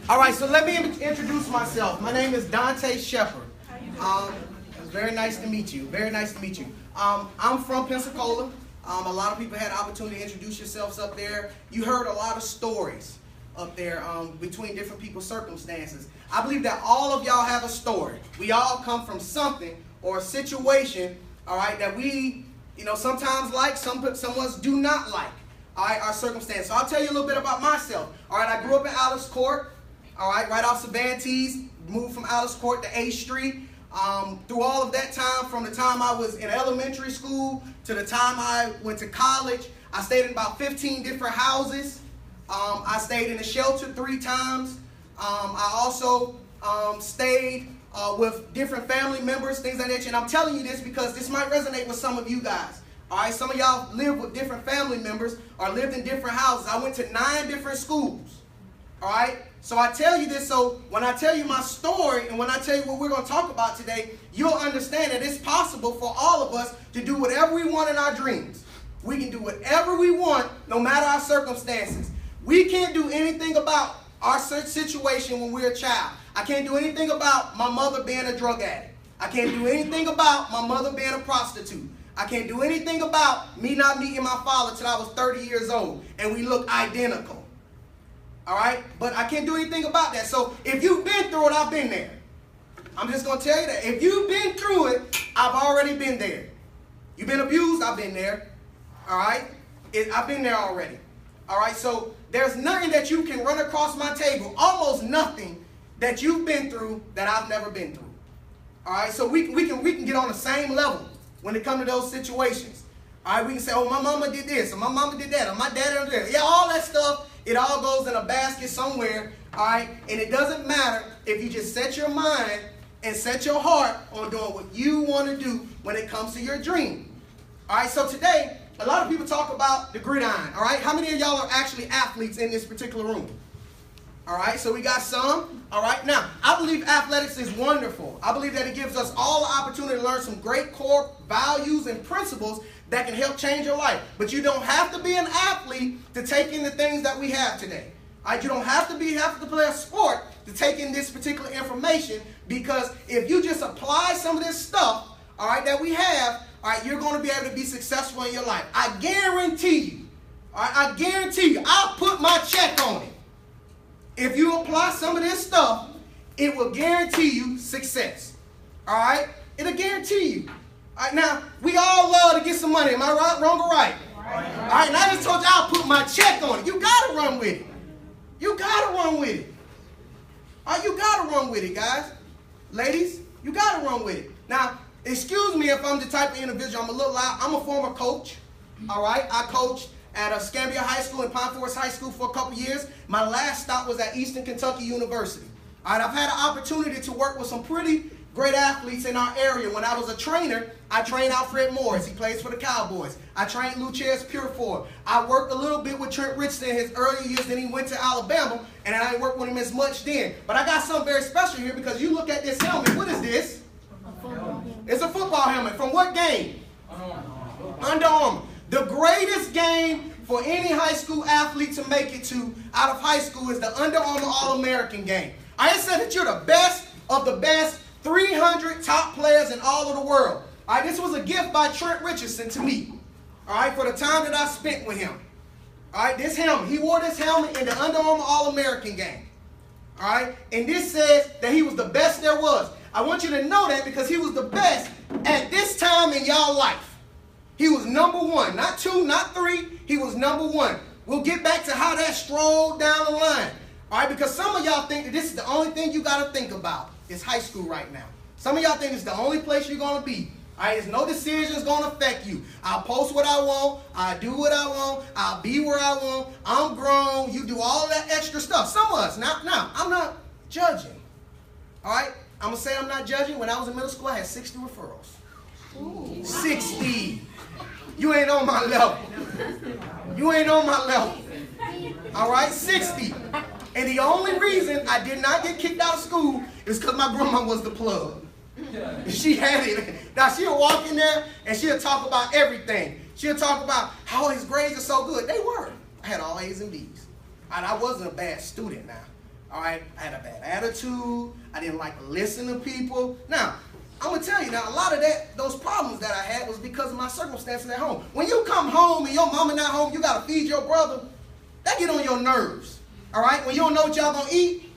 All right, so let me introduce myself. My name is Donte Sheppard. It's very nice to meet you. Very nice to meet you. I'm from Pensacola. A lot of people had the opportunity to introduce yourselves up there. You heard a lot of stories up there between different people's circumstances. I believe that all of y'all have a story. We all come from something or a situation, all right, that we, sometimes like, some ones do not like, all right, our circumstance. So I'll tell you a little bit about myself. All right, I grew up in Alice Court, all right, right off Cervantes, moved from Alice Court to 8th Street. Through all of that time, from the time I was in elementary school to the time I went to college, I stayed in about 15 different houses. I stayed in a shelter 3 times. I also stayed with different family members, things like that. And I'm telling you this because this might resonate with some of you guys. All right, some of y'all live with different family members or lived in different houses. I went to 9 different schools. All right, so I tell you this so when I tell you my story and when I tell you what we're going to talk about today, you'll understand that it's possible for all of us to do whatever we want in our dreams. We can do whatever we want no matter our circumstances. We can't do anything about our situation when we're a child. I can't do anything about my mother being a drug addict. I can't do anything about my mother being a prostitute. I can't do anything about me not meeting my father until I was 30 years old and we look identical. All right? But I can't do anything about that. So if you've been through it, I've been there. I'm just going to tell you that. If you've been through it, I've already been there. You've been abused, I've been there. All right? I've been there already. All right? So there's nothing that you can run across my table, almost nothing that you've been through that I've never been through. All right? So we can get on the same level when it comes to those situations. All right? We can say, oh, my mama did this, or my mama did that, or my daddy did that. Yeah, all that stuff. It all goes in a basket somewhere, all right? And it doesn't matter if you just set your mind and set your heart on doing what you want to do when it comes to your dream. All right, so today, a lot of people talk about the gridiron, all right? How many of y'all are actually athletes in this particular room? All right, so we got some. All right, now, I believe athletics is wonderful. I believe that it gives us all the opportunity to learn some great core values and principles that can help change your life. But you don't have to be an athlete to take in the things that we have today. All right, you don't have to play a sport to take in this particular information, because if you just apply some of this stuff, all right, that we have, all right, you're going to be able to be successful in your life. I guarantee you. All right, I guarantee you. I'll put my check on it. If you apply some of this stuff, it will guarantee you success. All right? It'll guarantee you. All right, now, we all love to get some money. Am I right, wrong, or right? Right. All right, and I just told you I'll put my check on it. You got to run with it. You got to run with it. All right, you got to run with it, guys. Ladies, you got to run with it. Now, excuse me if I'm the type of individual, I'm a little loud. I'm a former coach. All right? I coached at Scambia High School and Pine Forest High School for a couple years. My last stop was at Eastern Kentucky University. All right, I've had an opportunity to work with some pretty great athletes in our area. When I was a trainer, I trained Alfred Morris. He plays for the Cowboys. I trained Luchez Pureford. I worked a little bit with Trent Richardson in his early years. Then he went to Alabama, and I didn't work with him as much then. But I got something very special here, because you look at this helmet. What is this? It's a football helmet. From what game? Under Armour. The greatest game for any high school athlete to make it to out of high school is the Under Armour All-American game. I said that you're the best of the best 300 top players in all of the world. All right, this was a gift by Trent Richardson to me. All right, for the time that I spent with him. All right, this helmet. He wore this helmet in the Under Armour All-American game. All right, and this says that he was the best there was. I want you to know that because he was the best at this time in y'all life. He was number 1, not 2, not 3. He was number 1. We'll get back to how that strolled down the line. All right, because some of y'all think that this is the only thing you got to think about is high school right now. Some of y'all think it's the only place you're going to be. All right, there's no decisions going to affect you. I'll post what I want. I'll do what I want. I'll be where I want. I'm grown. You do all that extra stuff. Some of us. Now, I'm not judging. All right, I'm going to say I'm not judging. When I was in middle school, I had 60 referrals. Ooh. 60. You ain't on my level. You ain't on my level. All right, 60. And the only reason I did not get kicked out of school is because my grandma was the plug. She had it. Now, she'll walk in there and she'll talk about everything. She'll talk about how his grades are so good. They were. I had all A's and B's. And I wasn't a bad student now. All right, I had a bad attitude. I didn't like to listen to people. Now, I'm going to tell you now, a lot of those problems that I had was because of my circumstances at home. When you come home and your mama not home, you got to feed your brother, that get on your nerves. All right, when you don't know what y'all going to eat,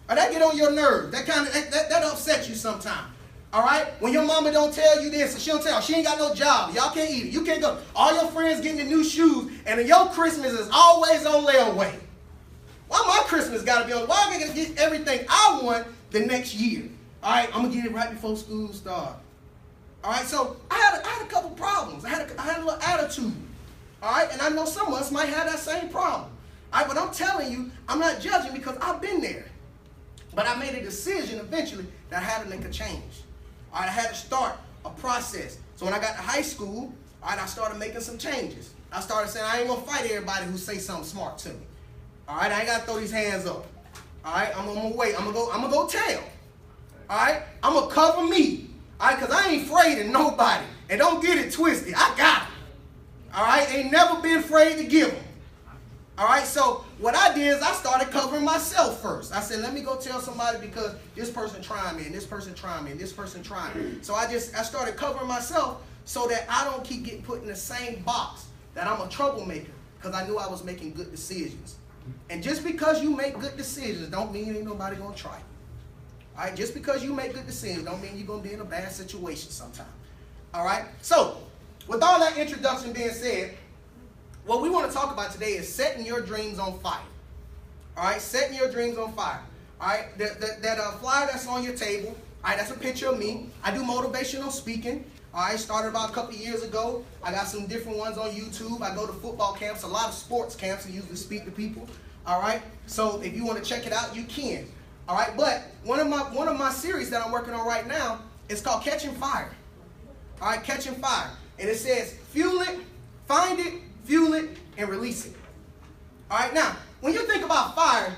or that get on your nerves. That upsets you sometimes. All right, when your mama don't tell you this, and she don't tell you, she ain't got no job, y'all can't eat it. You can't go. All your friends getting the new shoes, and your Christmas is always on layaway. Why my Christmas got to be on? Why I got to get everything I want the next year? All right, I'm going to get it right before school starts. All right, so I had a couple problems. I had a little attitude. All right, and I know some of us might have that same problem. All right, but I'm telling you, I'm not judging because I've been there. But I made a decision eventually that I had to make a change. All right, I had to start a process. So when I got to high school, all right, I started making some changes. I started saying, I ain't going to fight everybody who say something smart to me. All right, I ain't got to throw these hands up. All right, I'm going to wait. I'm going to go tell. All right, I'm going to cover me. All right, because I ain't afraid of nobody. And don't get it twisted. I got them. All right, ain't never been afraid to give them. All right, so what I did is I started covering myself first. I said, let me go tell somebody because this person trying me, and this person trying me, and this person trying me. So I started covering myself so that I don't keep getting put in the same box that I'm a troublemaker, because I knew I was making good decisions. And just because you make good decisions don't mean ain't nobody going to try. All right, just because you make good decisions don't mean you're going to be in a bad situation sometime. All right, so with all that introduction being said, what we want to talk about today is setting your dreams on fire. All right, setting your dreams on fire. All right, that flyer that's on your table, all right, that's a picture of me. I do motivational speaking. All right, started about a couple of years ago. I got some different ones on YouTube. I go to football camps, a lot of sports camps, and usually speak to people. All right, so if you want to check it out, you can. All right, but one of my series that I'm working on right now is called Catching Fire. All right, Catching Fire, and it says fuel it, find it, fuel it, and release it. All right, now, when you think about fire,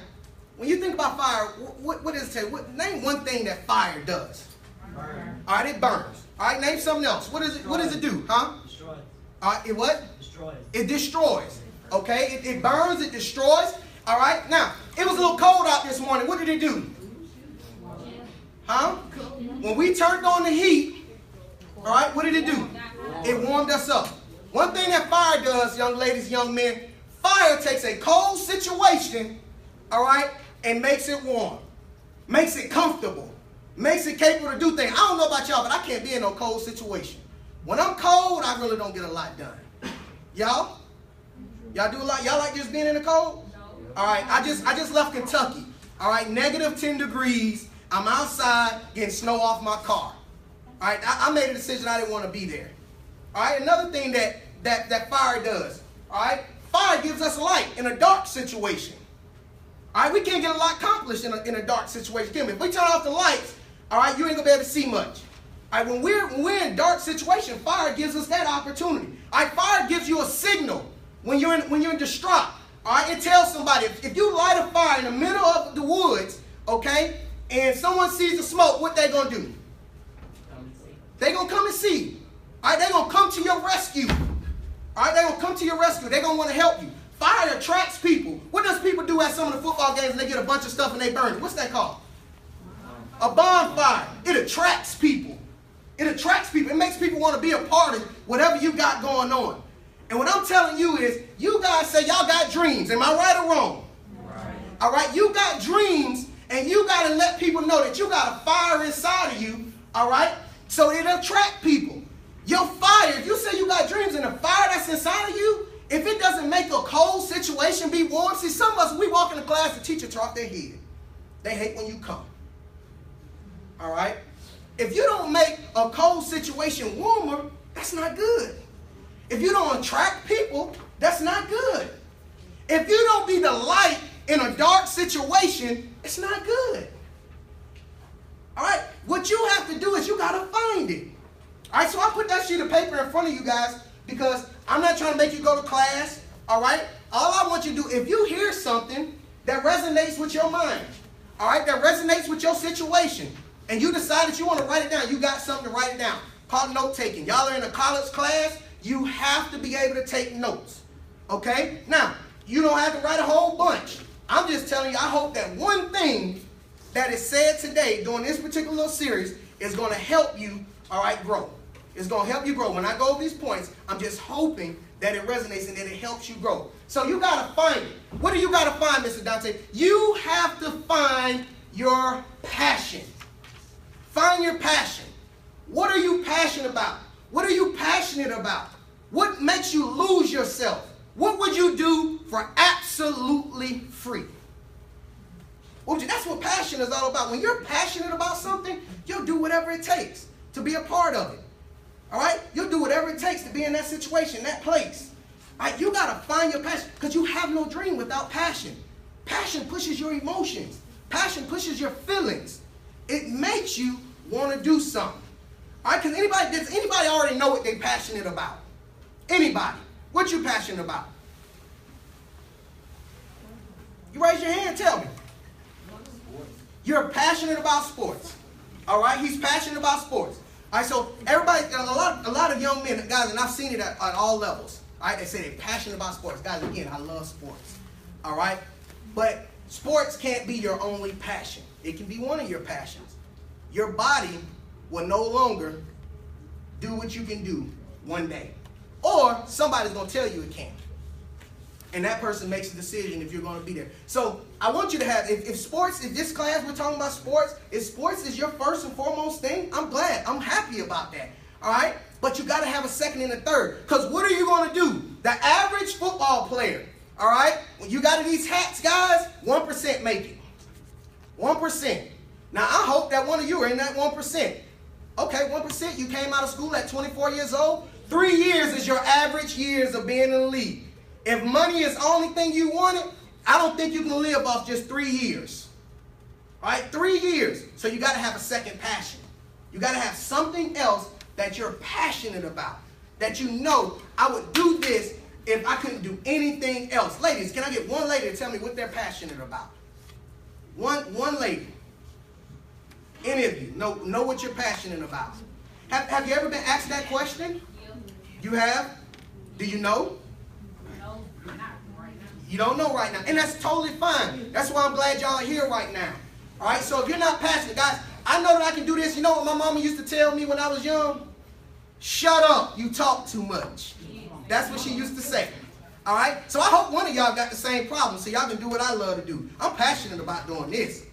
what does it say? Name one thing that fire does. Burn. All right, it burns. All right, name something else. What does it do? Huh? Destroys. All right, it what? Destroys. It destroys. Okay, it burns, it destroys. All right, now, it was a little cold out this morning. What did it do? Huh? When we turned on the heat, all right, what did it do? It warmed us up. One thing that fire does, young ladies, young men, fire takes a cold situation, all right, and makes it warm, makes it comfortable, makes it capable to do things. I don't know about y'all, but I can't be in no cold situation. When I'm cold, I really don't get a lot done. Y'all do a lot? Y'all like just being in the cold? All right, I just left Kentucky. All right, negative 10 degrees. I'm outside getting snow off my car. All right, I made a decision I didn't want to be there. All right, another thing that fire does, all right, fire gives us light in a dark situation. All right, we can't get a lot accomplished in a dark situation. If we turn off the lights, all right, you ain't gonna be able to see much. All right, when we're in dark situation, fire gives us that opportunity. All right, fire gives you a signal when you're in distraught. All right, it tells somebody if you light a fire in the middle of the woods, okay, and someone sees the smoke, what they gonna do? They gonna come and see. All right, they're going to come to your rescue. All right, they're going to come to your rescue. They're going to want to help you. Fire attracts people. What does people do at some of the football games and they get a bunch of stuff and they burn it? What's that called? A bonfire. It attracts people. It attracts people. It makes people want to be a part of whatever you got going on. And what I'm telling you is, you guys say y'all got dreams. Am I right or wrong? Right. All right, you got dreams, and you got to let people know that you got a fire inside of you, all right, so it'll attract people. Your fire, if you say you got dreams and the fire that's inside of you, if it doesn't make a cold situation be warm, see, some of us, we walk into class, the teacher turn off their head. They hate when you come. All right? If you don't make a cold situation warmer, that's not good. If you don't attract people, that's not good. If you don't be the light in a dark situation, it's not good. All right? What you have to do is you got to find it. All right, so I put that sheet of paper in front of you guys because I'm not trying to make you go to class, all right? All I want you to do, if you hear something that resonates with your mind, all right, that resonates with your situation, and you decide that you want to write it down, you got something to write it down. Called note-taking. Y'all are in a college class, you have to be able to take notes, okay? Now, you don't have to write a whole bunch, I'm just telling you, I hope that one thing that is said today during this particular little series is going to help you, all right, grow. It's going to help you grow. When I go over these points, I'm just hoping that it resonates and that it helps you grow. So you got to find it. What do you got to find, Mr. Donte? You have to find your passion. Find your passion. What are you passionate about? What are you passionate about? What makes you lose yourself? What would you do for absolutely free? That's what passion is all about. When you're passionate about something, you'll do whatever it takes to be a part of it. All right? You'll do whatever it takes to be in that situation, that place. All right? You got to find your passion because you have no dream without passion. Passion pushes your emotions. Passion pushes your feelings. It makes you want to do something. All right? Because does anybody already know what they're passionate about? Anybody? What you passionate about? You raise your hand, tell me. You're passionate about sports. All right? He's passionate about sports. All right, so everybody, a lot of young men, guys, and I've seen it at all levels. All right, they say they're passionate about sports. Guys, again, I love sports. All right? But sports can't be your only passion. It can be one of your passions. Your body will no longer do what you can do one day. Or somebody's going to tell you it can't. And that person makes a decision if you're going to be there. So I want you to have, if this class we're talking about sports, if sports is your first and foremost thing, I'm glad. I'm happy about that. All right? But you got to have a second and a third. Because what are you going to do? The average football player, all right, when you got these hats, guys, 1% make it. 1%. Now, I hope that one of you are in that 1%. Okay, 1%, you came out of school at 24 years old. 3 years is your average years of being in the league. If money is the only thing you wanted, I don't think you can live off just 3 years. All right, 3 years. So you got to have a second passion. You got to have something else that you're passionate about. That you know, I would do this if I couldn't do anything else. Ladies, can I get one lady to tell me what they're passionate about? One lady. Any of you know what you're passionate about? Have you ever been asked that question? You have? Do you know? You don't know right now. And that's totally fine. That's why I'm glad y'all are here right now. All right? So if you're not passionate, guys, I know that I can do this. You know what my mama used to tell me when I was young? Shut up. You talk too much. That's what she used to say. All right? So I hope one of y'all got the same problem so y'all can do what I love to do. I'm passionate about doing this.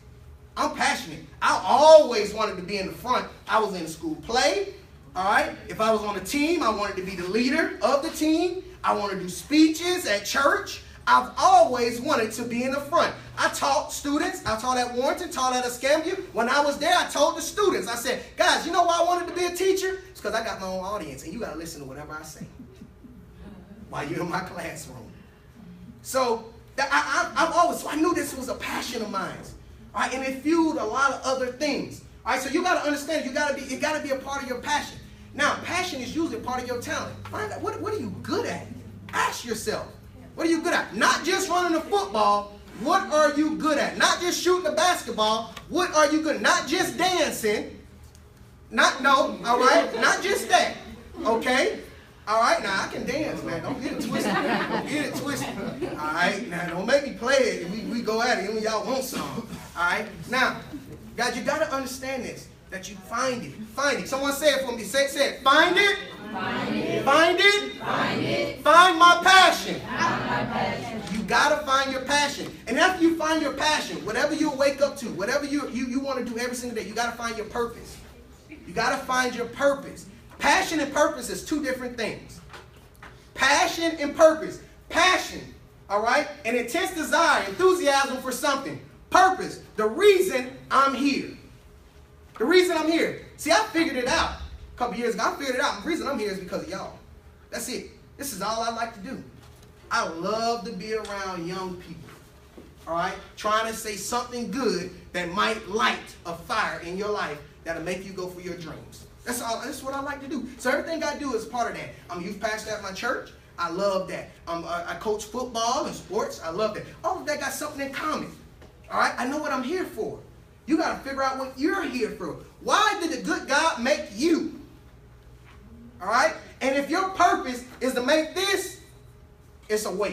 I'm passionate. I always wanted to be in the front. I was in the school play. All right? If I was on a team, I wanted to be the leader of the team. I want to do speeches at church. I've always wanted to be in the front. I taught students. I taught at Warrenton, taught at Escambia. When I was there, I told the students, I said, guys, you know why I wanted to be a teacher? It's because I got my own audience, and you got to listen to whatever I say while you're in my classroom. So I knew this was a passion of mine. All right, and it fueled a lot of other things. All right, so you got to understand, it got to be a part of your passion. Now, passion is usually a part of your talent. Find out, what are you good at? Ask yourself. What are you good at? Not just running the football. What are you good at? Not just shooting the basketball. What are you good at? Not just dancing. All right? Not just that. Okay? All right? Now, I can dance, man. Don't get it twisted. Don't get it twisted. All right? Now, don't make me play it. We go at it when y'all want some. All right? Now, guys, you got to understand this, that you find it. Find it. Someone say it for me. Say it. Find it. Find it. Find it. Find it. Find my passion. Find my passion. You gotta find your passion. And after you find your passion, whatever you wake up to, whatever you want to do every single day, you gotta find your purpose. You gotta find your purpose. Passion and purpose is two different things. Passion and purpose. Passion, all right? An intense desire, enthusiasm for something. Purpose, the reason I'm here. The reason I'm here. See, I figured it out. A couple years ago, I figured it out. The reason I'm here is because of y'all. That's it. This is all I like to do. I love to be around young people. All right? Trying to say something good that might light a fire in your life that'll make you go for your dreams. That's all. That's what I like to do. So everything I do is part of that. I'm a youth pastor at my church. I love that. I coach football and sports. I love that. All of that got something in common. All right? I know what I'm here for. You got to figure out what you're here for. Why did the good God make you? All right? And if your purpose is to make this, it's a waste.